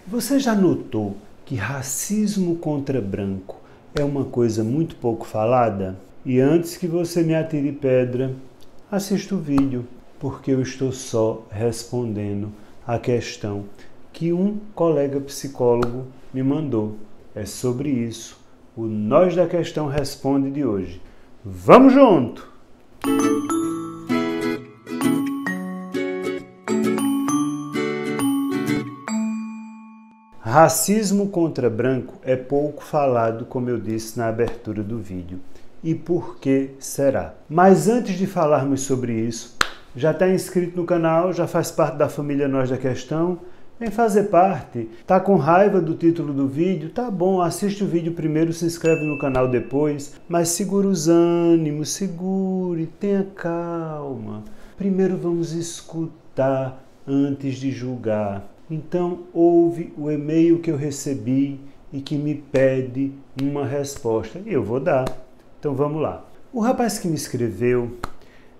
Você já notou que racismo contra branco é uma coisa muito pouco falada? E antes que você me atire pedra, assista o vídeo, porque eu estou só respondendo a questão que um colega psicólogo me mandou. É sobre isso o Nós da Questão Responde de hoje. Vamos junto! Racismo contra branco é pouco falado, como eu disse na abertura do vídeo. E por que será? Mas antes de falarmos sobre isso, já está inscrito no canal, já faz parte da família Nós da Questão? Vem fazer parte. Tá com raiva do título do vídeo? Tá bom, assiste o vídeo primeiro, se inscreve no canal depois, mas segura os ânimos, segure, tenha calma. Primeiro vamos escutar antes de julgar. Então, ouve o e-mail que eu recebi e que me pede uma resposta. E eu vou dar. Então, vamos lá. O rapaz que me escreveu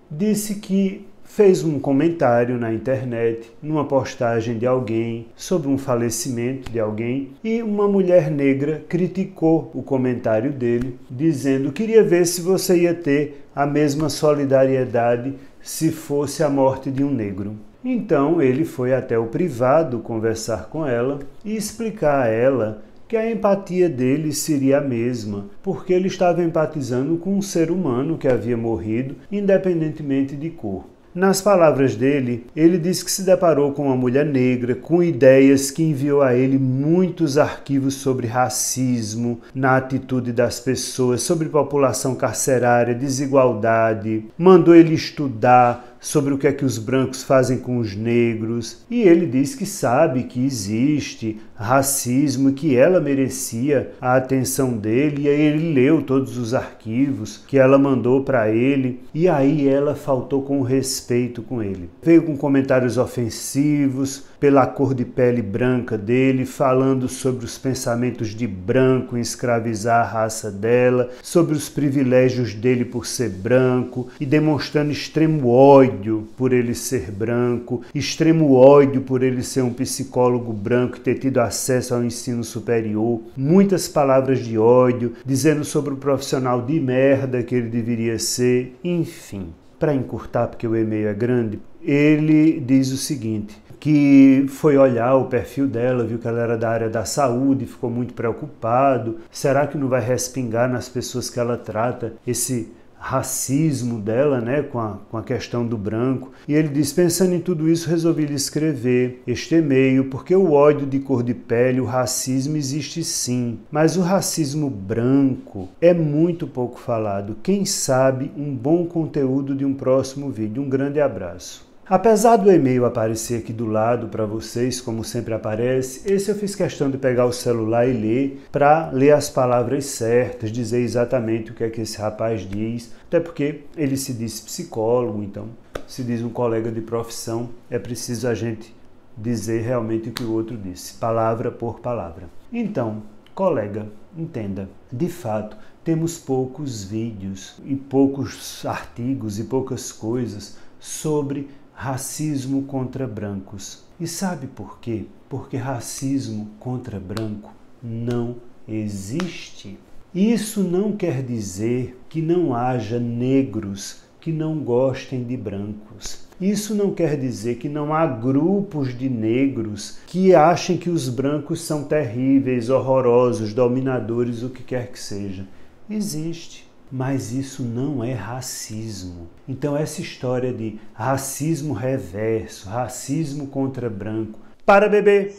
disse que fez um comentário na internet, numa postagem de alguém, sobre um falecimento de alguém, e uma mulher negra criticou o comentário dele, dizendo que queria ver se você ia ter a mesma solidariedade se fosse a morte de um negro. Então ele foi até o privado conversar com ela e explicar a ela que a empatia dele seria a mesma, porque ele estava empatizando com um ser humano que havia morrido, independentemente de cor. Nas palavras dele, ele disse que se deparou com uma mulher negra com ideias que enviou a ele muitos arquivos sobre racismo na atitude das pessoas, sobre população carcerária, desigualdade, mandou ele estudar sobre o que é que os brancos fazem com os negros, e ele diz que sabe que existe racismo e que ela merecia a atenção dele, e aí ele leu todos os arquivos que ela mandou para ele, e aí ela faltou com respeito com ele. Veio com comentários ofensivos pela cor de pele branca dele, falando sobre os pensamentos de branco em escravizar a raça dela, sobre os privilégios dele por ser branco, e demonstrando extremo ódio por ele ser branco, extremo ódio por ele ser um psicólogo branco e ter tido acesso ao ensino superior, muitas palavras de ódio, dizendo sobre o profissional de merda que ele deveria ser, enfim. Para encurtar, porque o e-mail é grande, ele diz o seguinte, que foi olhar o perfil dela, viu que ela era da área da saúde, ficou muito preocupado. Será que não vai respingar nas pessoas que ela trata esse racismo dela, né, com a questão do branco? E ele diz, pensando em tudo isso, resolvi lhe escrever este e-mail, porque o ódio de cor de pele, o racismo existe sim, mas o racismo branco é muito pouco falado. Quem sabe um bom conteúdo de um próximo vídeo. Um grande abraço. Apesar do e-mail aparecer aqui do lado para vocês, como sempre aparece, esse eu fiz questão de pegar o celular e ler, para ler as palavras certas, dizer exatamente o que é que esse rapaz diz, até porque ele se diz psicólogo, então se diz um colega de profissão, é preciso a gente dizer realmente o que o outro disse, palavra por palavra. Então, colega, entenda, de fato, temos poucos vídeos e poucos artigos e poucas coisas sobre racismo contra brancos. E sabe por quê? Porque racismo contra branco não existe. Isso não quer dizer que não haja negros que não gostem de brancos. Isso não quer dizer que não há grupos de negros que achem que os brancos são terríveis, horrorosos, dominadores, o que quer que seja. Existe. Mas isso não é racismo. Então essa história de racismo reverso, racismo contra branco, para bebê,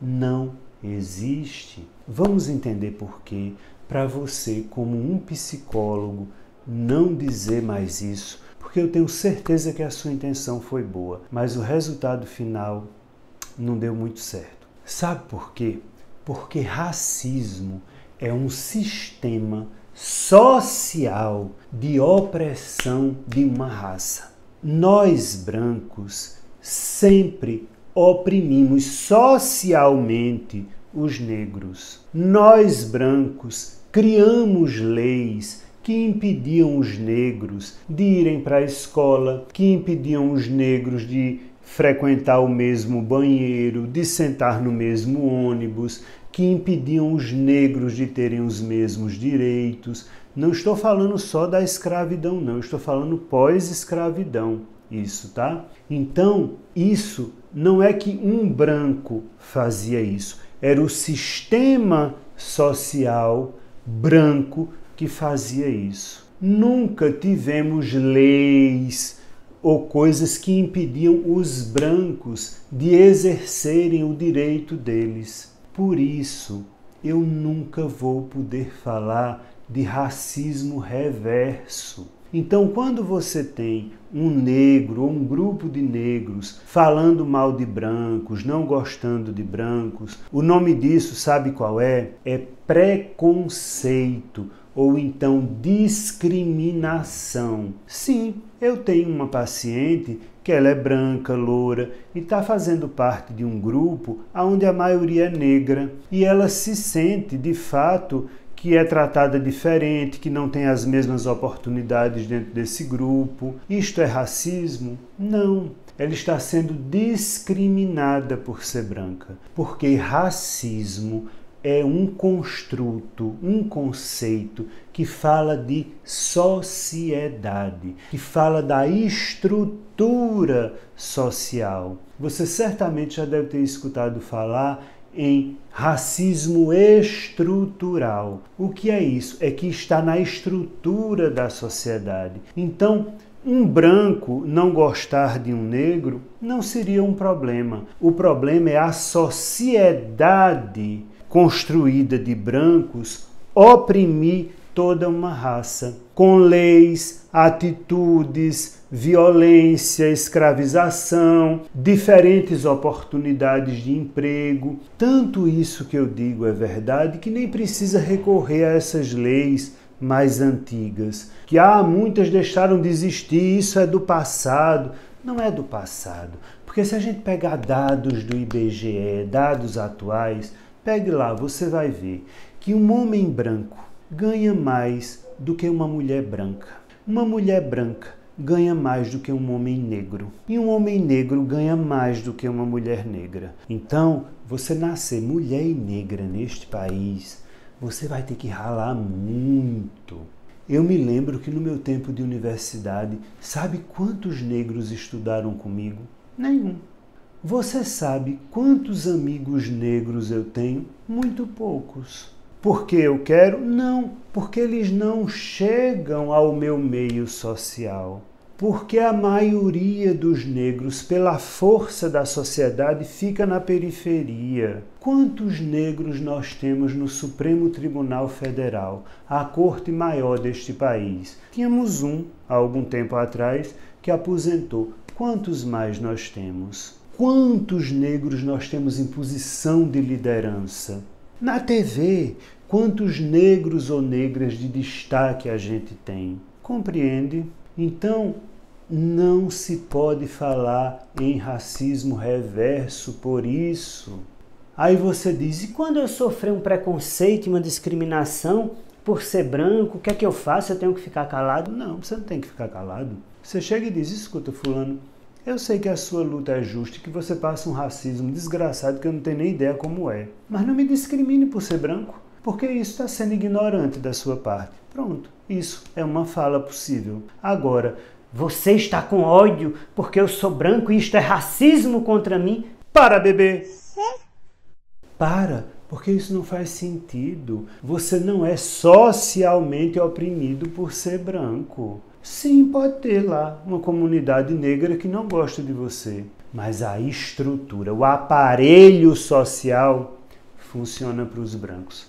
não existe. Vamos entender por quê, para você, como um psicólogo, não dizer mais isso, porque eu tenho certeza que a sua intenção foi boa, mas o resultado final não deu muito certo. Sabe por quê? Porque racismo é um sistema social de opressão de uma raça. Nós, brancos, sempre oprimimos socialmente os negros. Nós, brancos, criamos leis que impediam os negros de irem para a escola, que impediam os negros de frequentar o mesmo banheiro, de sentar no mesmo ônibus, que impediam os negros de terem os mesmos direitos. Não estou falando só da escravidão, não, estou falando pós-escravidão, isso, tá? Então, isso não é que um branco fazia isso, era o sistema social branco que fazia isso. Nunca tivemos leis ou coisas que impediam os brancos de exercerem o direito deles. Por isso, eu nunca vou poder falar de racismo reverso. Então, quando você tem um negro ou um grupo de negros falando mal de brancos, não gostando de brancos, o nome disso, sabe qual é? É preconceito ou então discriminação. Sim, eu tenho uma paciente que ela é branca, loura e está fazendo parte de um grupo onde a maioria é negra e ela se sente, de fato, que é tratada diferente, que não tem as mesmas oportunidades dentro desse grupo. Isto é racismo? Não. Ela está sendo discriminada por ser branca, porque racismo é um construto, um conceito que fala de sociedade, que fala da estrutura social. Você certamente já deve ter escutado falar em racismo estrutural. O que é isso? É que está na estrutura da sociedade. Então, um branco não gostar de um negro não seria um problema. O problema é a sociedade construída de brancos oprimir toda uma raça, com leis, atitudes, violência, escravização, diferentes oportunidades de emprego. Tanto isso que eu digo é verdade que nem precisa recorrer a essas leis mais antigas, que muitas deixaram de existir, isso é do passado. Não é do passado, porque se a gente pegar dados do IBGE, dados atuais, pegue lá, você vai ver que um homem branco ganha mais do que uma mulher branca. Uma mulher branca ganha mais do que um homem negro. E um homem negro ganha mais do que uma mulher negra. Então, você nascer mulher e negra neste país, você vai ter que ralar muito. Eu me lembro que no meu tempo de universidade, sabe quantos negros estudaram comigo? Nenhum. Você sabe quantos amigos negros eu tenho? Muito poucos. Porque eu quero? Não, porque eles não chegam ao meu meio social. Porque a maioria dos negros, pela força da sociedade, fica na periferia. Quantos negros nós temos no Supremo Tribunal Federal, a corte maior deste país? Tínhamos um, há algum tempo atrás, que aposentou. Quantos mais nós temos? Quantos negros nós temos em posição de liderança? Na TV, quantos negros ou negras de destaque a gente tem? Compreende? Então, não se pode falar em racismo reverso por isso. Aí você diz, e quando eu sofrer um preconceito e uma discriminação por ser branco, o que é que eu faço? Eu tenho que ficar calado? Não, você não tem que ficar calado. Você chega e diz, escuta fulano, eu sei que a sua luta é justa e que você passa um racismo desgraçado que eu não tenho nem ideia como é. Mas não me discrimine por ser branco, porque isso está sendo ignorante da sua parte. Pronto, isso é uma fala possível. Agora, você está com ódio porque eu sou branco e isto é racismo contra mim? Para, bebê! Para, porque isso não faz sentido. Você não é socialmente oprimido por ser branco. Sim, pode ter lá uma comunidade negra que não gosta de você, mas a estrutura, o aparelho social funciona para os brancos,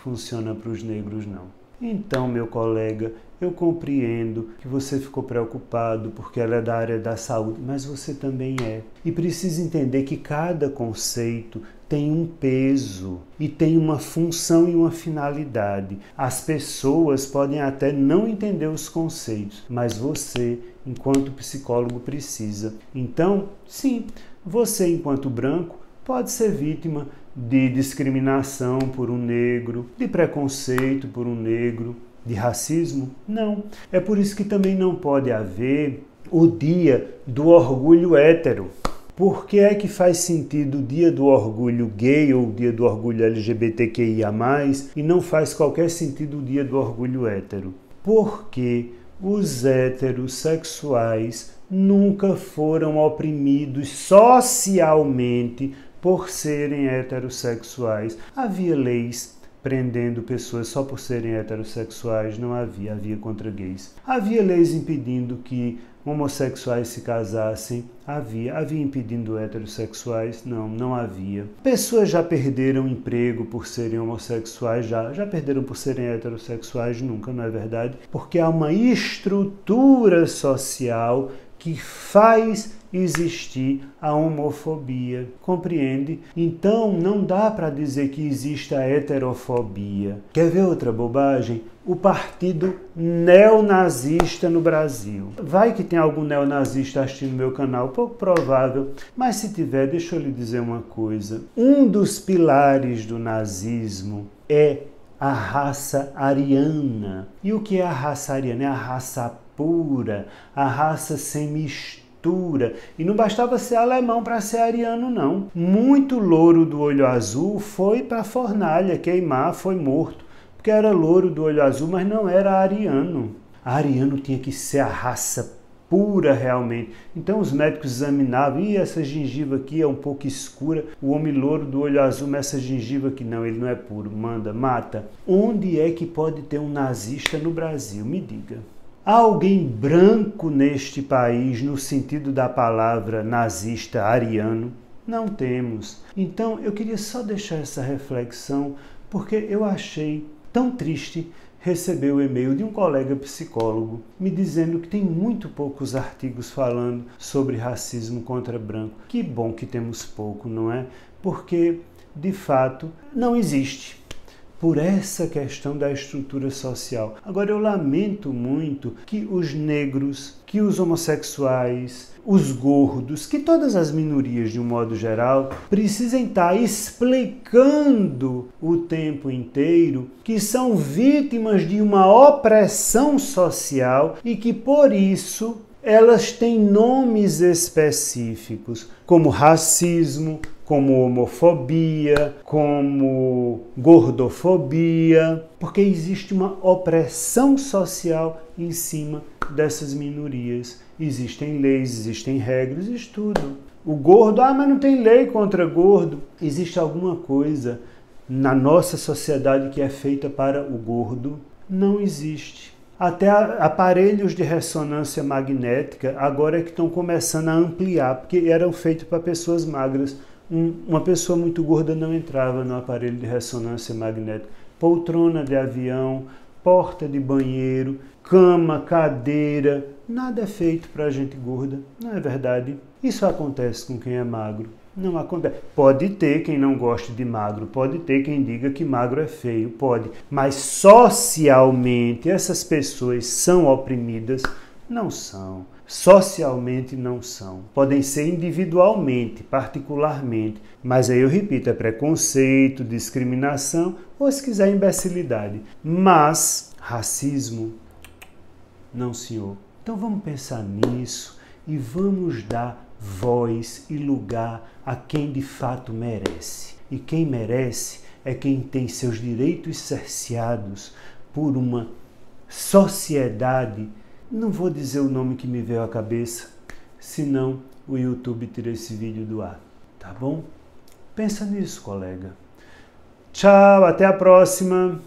funciona para os negros não. Então, meu colega, eu compreendo que você ficou preocupado porque ela é da área da saúde, mas você também é. E precisa entender que cada conceito tem um peso e tem uma função e uma finalidade. As pessoas podem até não entender os conceitos, mas você, enquanto psicólogo, precisa. Então, sim, você, enquanto branco, pode ser vítima de discriminação por um negro, de preconceito por um negro, de racismo? Não. É por isso que também não pode haver o dia do orgulho hétero. Por que é que faz sentido o dia do orgulho gay ou o dia do orgulho LGBTQIA+, e não faz qualquer sentido o dia do orgulho hétero? Porque os heterossexuais nunca foram oprimidos socialmente por serem heterossexuais. Havia leis prendendo pessoas só por serem heterossexuais, não havia, havia contra gays. Havia leis impedindo que homossexuais se casassem, havia impedindo heterossexuais, não havia. Pessoas já perderam emprego por serem homossexuais, já perderam por serem heterossexuais, nunca, não é verdade? Porque há uma estrutura social que faz existir a homofobia, compreende? Então não dá para dizer que existe a heterofobia. Quer ver outra bobagem? O partido neonazista no Brasil. Vai que tem algum neonazista assistindo meu canal, pouco provável, mas se tiver, deixa eu lhe dizer uma coisa. Um dos pilares do nazismo é a raça ariana. E o que é a raça ariana? É a raça pura, a raça sem mistura. E não bastava ser alemão para ser ariano, não. Muito louro do olho azul foi para a fornalha queimar, foi morto. Porque era louro do olho azul, mas não era ariano. Ariano tinha que ser a raça pura realmente. Então os médicos examinavam, e essa gengiva aqui é um pouco escura, o homem louro do olho azul, mas essa gengiva aqui não, ele não é puro, mata. Onde é que pode ter um nazista no Brasil? Me diga. Há alguém branco neste país no sentido da palavra nazista ariano? Não temos. Então eu queria só deixar essa reflexão, porque eu achei tão triste receber o e-mail de um colega psicólogo me dizendo que tem muito poucos artigos falando sobre racismo contra branco. Que bom que temos pouco, não é? Porque, de fato, não existe. Por essa questão da estrutura social. Agora, eu lamento muito que os negros, que os homossexuais, os gordos, que todas as minorias de um modo geral, precisem estar explicando o tempo inteiro que são vítimas de uma opressão social e que, por isso, elas têm nomes específicos, como racismo, como homofobia, como gordofobia, porque existe uma opressão social em cima dessas minorias. Existem leis, existem regras, existe tudo. O gordo, mas não tem lei contra gordo. Existe alguma coisa na nossa sociedade que é feita para o gordo? Não existe. Até aparelhos de ressonância magnética agora é que estão começando a ampliar, porque eram feitos para pessoas magras. Uma pessoa muito gorda não entrava no aparelho de ressonância magnética. Poltrona de avião, porta de banheiro, cama, cadeira, nada é feito para gente gorda, não é verdade? Isso acontece com quem é magro. Não acontece. Pode ter quem não goste de magro, pode ter quem diga que magro é feio, pode. Mas socialmente essas pessoas são oprimidas? Não são. Socialmente não são. Podem ser individualmente, particularmente. Mas aí eu repito, é preconceito, discriminação ou, se quiser, imbecilidade. Mas racismo, não, senhor. Então vamos pensar nisso e vamos dar voz e lugar a quem de fato merece. E quem merece é quem tem seus direitos cerceados por uma sociedade. Não vou dizer o nome que me veio à cabeça, senão o YouTube tira esse vídeo do ar, tá bom? Pensa nisso, colega. Tchau, até a próxima!